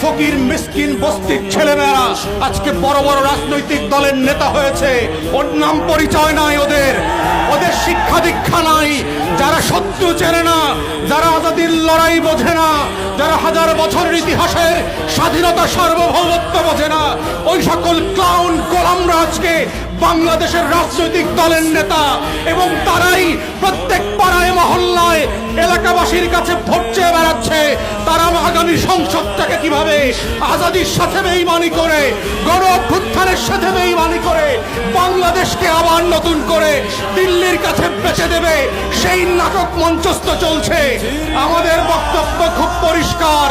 ফকির মিসকিন বস্তির ছেলেমেয়েরা আজকে বড় বড় রাজনৈতিক দলের নেতা হয়েছে। ওর নাম পরিচয় নাই, ওদের শিক্ষা দীক্ষা নাই। যারা শত্রু চেনে না, যারা আজাদির লড়াই বোঝে না, যারা হাজার বছরের ইতিহাসের স্বাধীনতা সার্বভৌমত্ব বোঝে না, ওই সকল ক্লাউন গোলামরা আজকে বাংলাদেশের রাজনৈতিক দলের নেতা। এবং তারাই প্রত্যেক পাড়ায় মহল্লায় এলাকাবাসীর কাছে ভোট চেয়ে বেড়াচ্ছে। তারা আগামী সংসদটাকে কিভাবে আজাদির সাথে বেইমানি করে, গণ অভ্যুত্থানের সাথে বেইমানি করে বাংলাদেশকে আবার নতুন করে দিল্লির কাছে বেচে দেবে, সেই নাটক মঞ্চস্থ চলছে। আমাদের বক্তব্য খুব পরিষ্কার,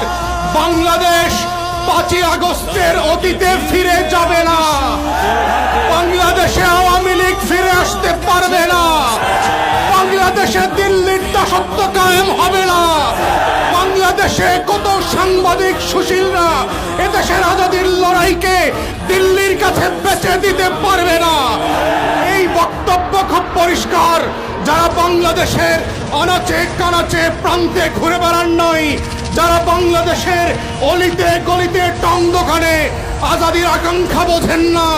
বাংলাদেশ 5ই আগস্টের অতীতে ফিরে যাবে না। বাংলাদেশে আওয়ামী লীগ ফিরে আসতে পারবে না। বাংলাদেশে দিল্লির দাসত্ব কায়েম হবে না। বাংলাদেশে কত সাংবাদিক সুশীলরা এদেশের আজাদির লড়াইকে দিল্লির কাছে বেচে দিতে পারবে না। এই বক্তব্য খুব পরিষ্কার। যারা বাংলাদেশের আনাচে কানাচে প্রান্তে ঘুরে বেড়ান নয়, যারা বাংলাদেশের অলিতে গলিতে টং দোকানে আজাদির আকাঙ্ক্ষা বোঝেন না,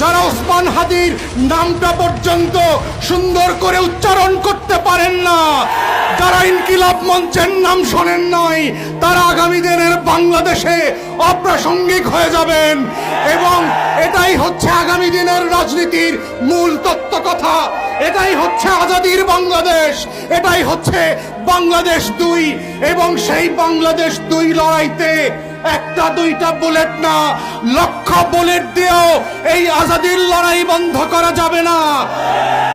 যারা ওসমান হাদির নামটা পর্যন্ত সুন্দর করে উচ্চারণ করতে পারেন না, যারা ইনকিলাব মঞ্চের নাম শোনেন নাই, তারা আগামী দিনের বাংলাদেশে অপ্রাসঙ্গিক হয়ে যাবেন। এবং এটাই হচ্ছে আগামী দিনের রাজনীতির মূল তত্ত্ব কথা। এটাই হচ্ছে আজাদির বাংলাদেশ, এটাই হচ্ছে বাংলাদেশ 2। এবং সেই বাংলাদেশ 2 লড়াইতে একটা দুইটা বুলেট না, লক্ষ বুলেট দিয়েও এই আজাদির লড়াই বন্ধ করা যাবে না।